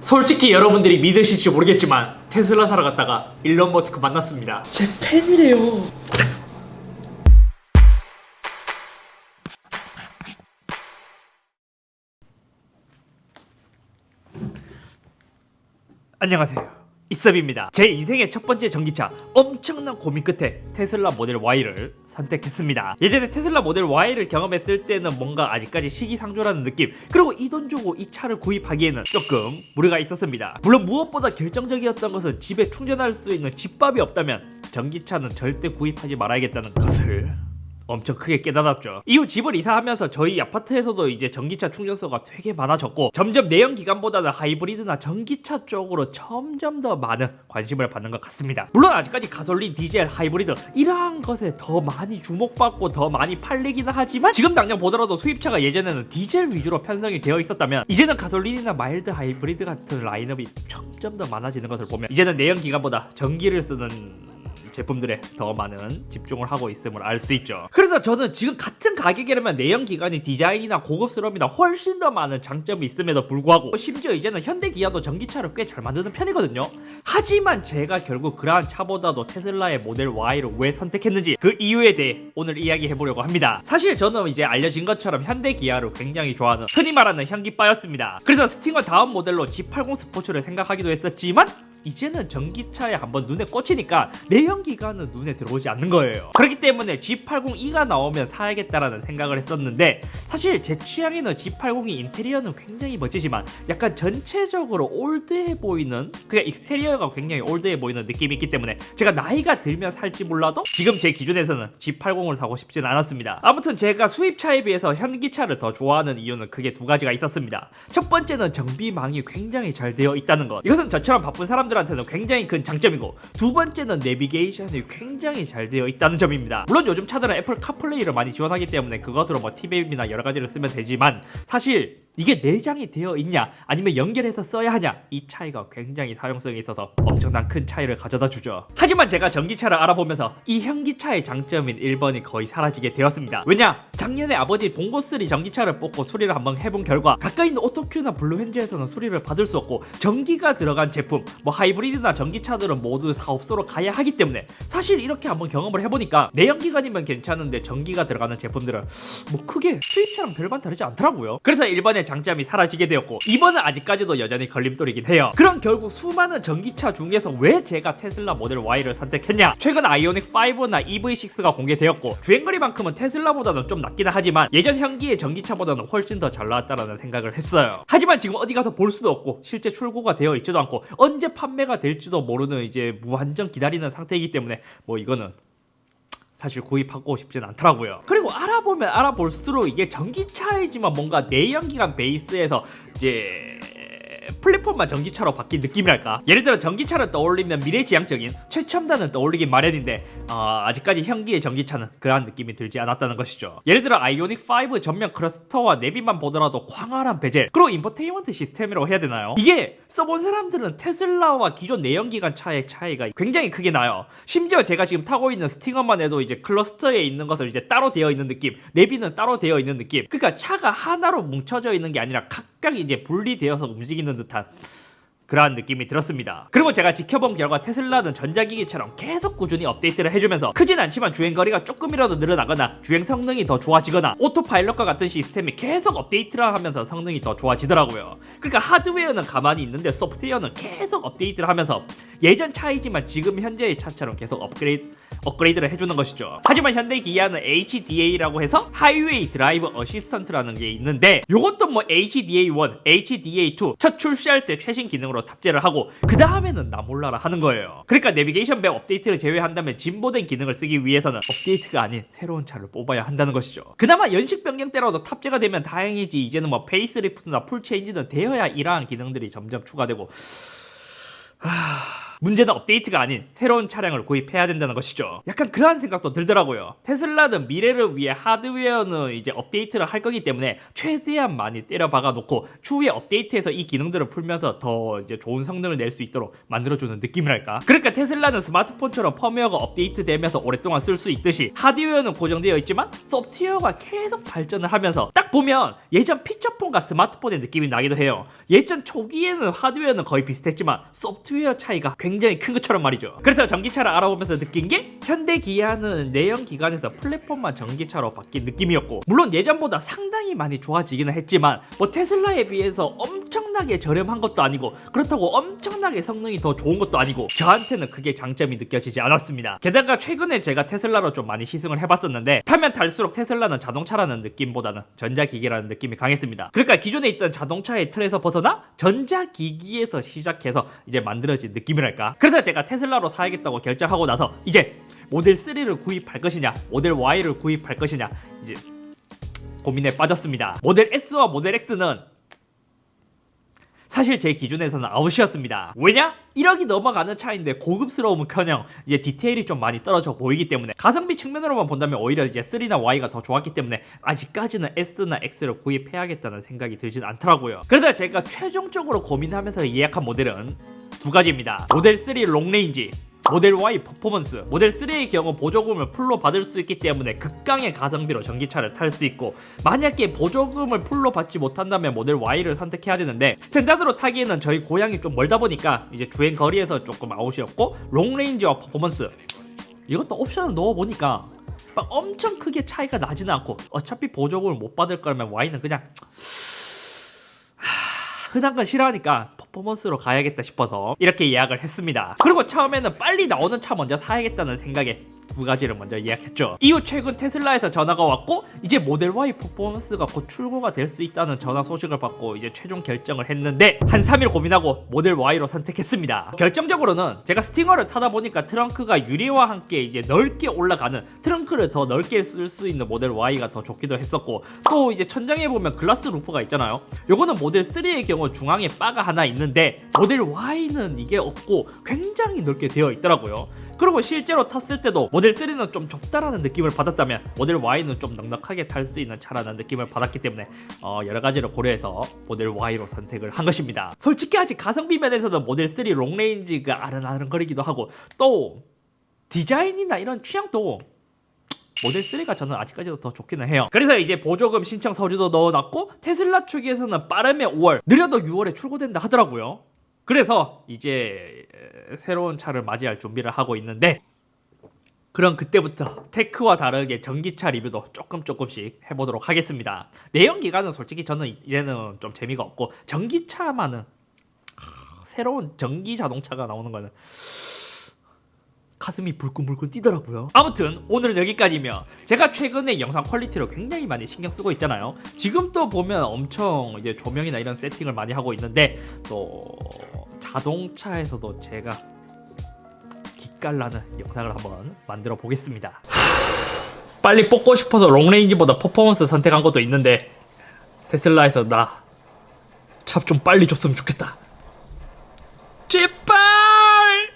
솔직히 여러분들이 믿으실지 모르겠지만 테슬라 사러 갔다가 일론 머스크 만났습니다. 제 팬이래요. 안녕하세요, 이섭입니다. 제 인생의 첫 번째 전기차, 엄청난 고민 끝에 테슬라 모델 Y를 선택했습니다. 예전에 테슬라 모델 Y를 경험했을 때는 뭔가 아직까지 시기상조라는 느낌, 그리고 이 돈 주고 이 차를 구입하기에는 조금 무리가 있었습니다. 물론 무엇보다 결정적이었던 것은 집에 충전할 수 있는 집밥이 없다면 전기차는 절대 구입하지 말아야겠다는 것을 엄청 크게 깨달았죠. 이후 집을 이사하면서 저희 아파트에서도 이제 전기차 충전소가 되게 많아졌고, 점점 내연기관보다는 하이브리드나 전기차 쪽으로 점점 더 많은 관심을 받는 것 같습니다. 물론 아직까지 가솔린, 디젤, 하이브리드 이러한 것에 더 많이 주목받고 더 많이 팔리기는 하지만, 지금 당장 보더라도 수입차가 예전에는 디젤 위주로 편성이 되어 있었다면 이제는 가솔린이나 마일드 하이브리드 같은 라인업이 점점 더 많아지는 것을 보면 이제는 내연기관보다 전기를 쓰는 제품들에 더 많은 집중을 하고 있음을 알 수 있죠. 그래서 저는 지금 같은 가격이라면 내연기관이 디자인이나 고급스러움이나 훨씬 더 많은 장점이 있음에도 불구하고, 심지어 이제는 현대 기아도 전기차를 꽤 잘 만드는 편이거든요. 하지만 제가 결국 그러한 차보다도 테슬라의 모델 Y를 왜 선택했는지, 그 이유에 대해 오늘 이야기해보려고 합니다. 사실 저는 이제 알려진 것처럼 현대 기아를 굉장히 좋아하는, 흔히 말하는 현기빠였습니다. 그래서 스팅어 다음 모델로 G80 스포츠를 생각하기도 했었지만, 이제는 전기차에 한번 눈에 꽂히니까 내연기관은 눈에 들어오지 않는 거예요. 그렇기 때문에 G80e가 나오면 사야겠다라는 생각을 했었는데, 사실 제 취향에는 G80이 인테리어는 굉장히 멋지지만 약간 전체적으로 올드해 보이는, 그냥 익스테리어가 굉장히 올드해 보이는 느낌이 있기 때문에 제가 나이가 들면 살지 몰라도 지금 제 기준에서는 G80을 사고 싶진 않았습니다. 아무튼 제가 수입차에 비해서 현기차를 더 좋아하는 이유는 크게 두 가지가 있었습니다. 첫 번째는 정비망이 굉장히 잘 되어 있다는 것, 이것은 저처럼 바쁜 사람들한테는 굉장히 큰 장점이고, 두 번째는 내비게이션이 굉장히 잘 되어 있다는 점입니다. 물론 요즘 차들은 애플 카플레이를 많이 지원하기 때문에 그것으로 뭐 티맵이나 여러 가지를 쓰면 되지만, 사실 이게 내장이 되어 있냐 아니면 연결해서 써야 하냐, 이 차이가 굉장히 사용성에 있어서 엄청난 큰 차이를 가져다 주죠. 하지만 제가 전기차를 알아보면서 이 현기차의 장점인 1번이 거의 사라지게 되었습니다. 왜냐? 작년에 아버지 봉고3 전기차를 뽑고 수리를 한번 해본 결과, 가까이 있는 오토큐나 블루헨즈에서는 수리를 받을 수 없고, 전기가 들어간 제품, 뭐 하이브리드나 전기차들은 모두 사업소로 가야 하기 때문에, 사실 이렇게 한번 경험을 해보니까 내연기관이면 괜찮은데 전기가 들어가는 제품들은 뭐 크게 수입차랑 별반 다르지 않더라고요. 그래서 1번의 장점이 사라지게 되었고, 2번은 아직까지도 여전히 걸림돌이긴 해요. 그럼 결국 수많은 전기차 중에서 왜 제가 테슬라 모델 Y를 선택했냐? 최근 아이오닉 5나 EV6가 공개되었고, 주행거리만큼은 테슬라보다는 좀 낮기는 하지만 예전 현기의 전기차보다는 훨씬 더 잘 나왔다라는 생각을 했어요. 하지만 지금 어디 가서 볼 수도 없고 실제 출고가 되어 있지도 않고 언제 판매가 될지도 모르는 이제 무한정 기다리는 상태이기 때문에 뭐 이거는 사실 구입하고 싶진 않더라고요. 그리고 알아보면 알아볼수록 이게 전기차이지만 뭔가 내연기관 베이스에서 이제 플랫폼만 전기차로 바뀐 느낌이랄까. 예를 들어 전기차를 떠올리면 미래지향적인 최첨단을 떠올리긴 마련인데, 아직까지 현기의 전기차는 그러한 느낌이 들지 않았다는 것이죠. 예를 들어 아이오닉 5 전면 클러스터와 내비만 보더라도 광활한 베젤, 그리고 인포테인먼트 시스템이라고 해야 되나요? 이게 써본 사람들은 테슬라와 기존 내연기관 차의 차이가 굉장히 크게 나요. 심지어 제가 지금 타고 있는 스팅어만 해도 이제 클러스터에 있는 것을 이제 따로 되어 있는 느낌, 내비는 따로 되어 있는 느낌, 그러니까 차가 하나로 뭉쳐져 있는 게 아니라 각각 이제 분리되어서 움직이는 듯한 그러한 느낌이 들었습니다. 그리고 제가 지켜본 결과 테슬라는 전자기기처럼 계속 꾸준히 업데이트를 해주면서 크진 않지만 주행거리가 조금이라도 늘어나거나 주행 성능이 더 좋아지거나 오토파일럿과 같은 시스템이 계속 업데이트를 하면서 성능이 더 좋아지더라고요. 그러니까 하드웨어는 가만히 있는데 소프트웨어는 계속 업데이트를 하면서 예전 차이지만 지금 현재의 차처럼 계속 업그레이드를 해주는 것이죠. 하지만 현대 기아는 HDA라고 해서 하이웨이 드라이브 어시스턴트라는 게 있는데, 요것도 뭐 HDA1, HDA2 첫 출시할 때 최신 기능으로 탑재를 하고 그 다음에는 나 몰라라 하는 거예요. 그러니까 내비게이션 맵 업데이트를 제외한다면 진보된 기능을 쓰기 위해서는 업데이트가 아닌 새로운 차를 뽑아야 한다는 것이죠. 그나마 연식 변경 때라도 탑재가 되면 다행이지, 이제는 뭐 페이스리프트나 풀체인지는 되어야 이러한 기능들이 점점 추가되고, 문제는 업데이트가 아닌 새로운 차량을 구입해야 된다는 것이죠. 약간 그러한 생각도 들더라고요. 테슬라는 미래를 위해 하드웨어는 이제 업데이트를 할 거기 때문에 최대한 많이 때려박아 놓고 추후에 업데이트해서 이 기능들을 풀면서 더 이제 좋은 성능을 낼 수 있도록 만들어주는 느낌이랄까. 그러니까 테슬라는 스마트폰처럼 펌웨어가 업데이트되면서 오랫동안 쓸 수 있듯이 하드웨어는 고정되어 있지만 소프트웨어가 계속 발전을 하면서 딱 보면 예전 피처폰과 스마트폰의 느낌이 나기도 해요. 예전 초기에는 하드웨어는 거의 비슷했지만 소프트웨어 차이가 굉장히 큰 것처럼 말이죠. 그래서 전기차를 알아보면서 느낀 게 현대 기아는 내연 기관에서 플랫폼만 전기차로 바뀐 느낌이었고, 물론 예전보다 상당히 많이 좋아지기는 했지만 뭐 테슬라에 비해서 엄청나게 저렴한 것도 아니고 그렇다고 엄청나게 성능이 더 좋은 것도 아니고 저한테는 그게 장점이 느껴지지 않았습니다. 게다가 최근에 제가 테슬라로 좀 많이 시승을 해봤었는데 타면 탈수록 테슬라는 자동차라는 느낌보다는 전자기기라는 느낌이 강했습니다. 그러니까 기존에 있던 자동차의 틀에서 벗어나 전자기기에서 시작해서 이제 만들어진 느낌이랄까. 그래서 제가 테슬라로 사야겠다고 결정하고 나서 이제 모델 3를 구입할 것이냐 모델 Y를 구입할 것이냐 이제 고민에 빠졌습니다. 모델 S와 모델 X는 사실 제 기준에서는 아웃이었습니다. 왜냐? 1억이 넘어가는 차인데 고급스러움은커녕 이제 디테일이 좀 많이 떨어져 보이기 때문에 가성비 측면으로만 본다면 오히려 이제 3나 Y가 더 좋았기 때문에 아직까지는 S나 X를 구입해야겠다는 생각이 들진 않더라고요. 그래서 제가 최종적으로 고민하면서 예약한 모델은 두 가지입니다. 모델 3 롱레인지, 모델 Y 퍼포먼스. 모델 3의 경우 보조금을 풀로 받을 수 있기 때문에 극강의 가성비로 전기차를 탈 수 있고, 만약에 보조금을 풀로 받지 못한다면 모델 Y를 선택해야 되는데 스탠다드로 타기에는 저희 고향이 좀 멀다 보니까 이제 주행 거리에서 조금 아웃이었고, 롱레인지와 퍼포먼스 이것도 옵션을 넣어보니까 막 엄청 크게 차이가 나지는 않고 어차피 보조금을 못 받을 거라면 Y는 그냥 흔한 건 싫어하니까 퍼포먼스로 가야겠다 싶어서 이렇게 예약을 했습니다. 그리고 처음에는 빨리 나오는 차 먼저 사야겠다는 생각에 두 가지를 먼저 예약했죠. 이후 최근 테슬라에서 전화가 왔고 이제 모델 Y 퍼포먼스가 곧 출고가 될 수 있다는 전화 소식을 받고 이제 최종 결정을 했는데 한 3일 고민하고 모델 Y로 선택했습니다. 결정적으로는 제가 스팅어를 타다 보니까 트렁크가 유리와 함께 이제 넓게 올라가는, 트렁크를 더 넓게 쓸 수 있는 모델 Y가 더 좋기도 했었고, 또 이제 천장에 보면 글라스 루프가 있잖아요. 요거는 모델 3의 경우 중앙에 바가 하나 있는데 모델 Y는 이게 없고 굉장히 넓게 되어 있더라고요. 그리고 실제로 탔을 때도 모델 3는 좀 좁다라는 느낌을 받았다면 모델 Y는 좀 넉넉하게 탈 수 있는 차라는 느낌을 받았기 때문에 여러 가지를 고려해서 모델 Y로 선택을 한 것입니다. 솔직히 아직 가성비 면에서는 모델 3 롱레인지가 아른아른거리기도 하고, 또 디자인이나 이런 취향도 모델 3가 저는 아직까지도 더 좋기는 해요. 그래서 이제 보조금 신청 서류도 넣어놨고 테슬라 측에서는 빠르면 5월, 느려도 6월에 출고된다 하더라고요. 그래서 이제 새로운 차를 맞이할 준비를 하고 있는데, 그럼 그때부터 테크와 다르게 전기차 리뷰도 조금씩 해보도록 하겠습니다. 내연기관은 솔직히 저는 이제는 좀 재미가 없고, 전기차만은 새로운 전기 자동차가 나오는 거는 가슴이 불끈불끈 뛰더라고요. 아무튼 오늘은 여기까지며, 제가 최근에 영상 퀄리티로 굉장히 많이 신경 쓰고 있잖아요. 지금 또 보면 엄청 이제 조명이나 이런 세팅을 많이 하고 있는데, 또 자동차에서도 제가 기깔나는 영상을 한번 만들어 보겠습니다. 빨리 뽑고 싶어서 롱레인지보다 퍼포먼스 선택한 것도 있는데 테슬라에서 나 차 좀 빨리 줬으면 좋겠다. 제발.